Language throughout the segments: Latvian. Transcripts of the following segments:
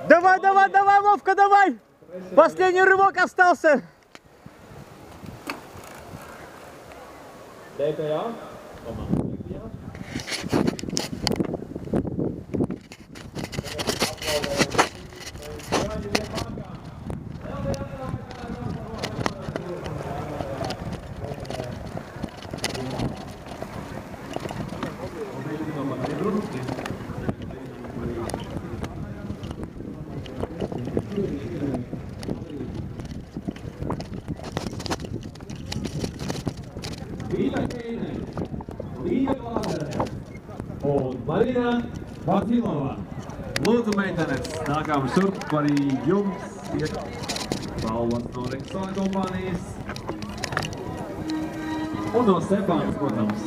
Давай, давай, давай, Вовка, давай! Последний рывок остался! Un Marina Vasilova. Lūdzu, meitenes, nākam šurp arī jums. Balvas no Rexona kompānijas. Un no Stepānas, protams.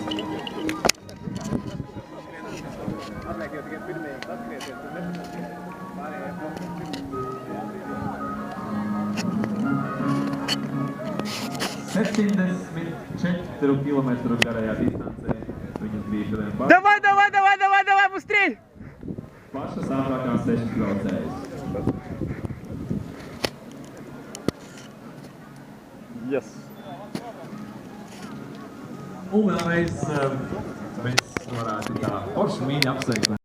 Četru kilometru garajā distancē viņas bija šodien pār. Давай, давай, давай, давай, давай, быстрей! Pašas ātrākās 6 braucējas. Yes. Un vēlreiz mēs varētu tā forši mīļi apsveikt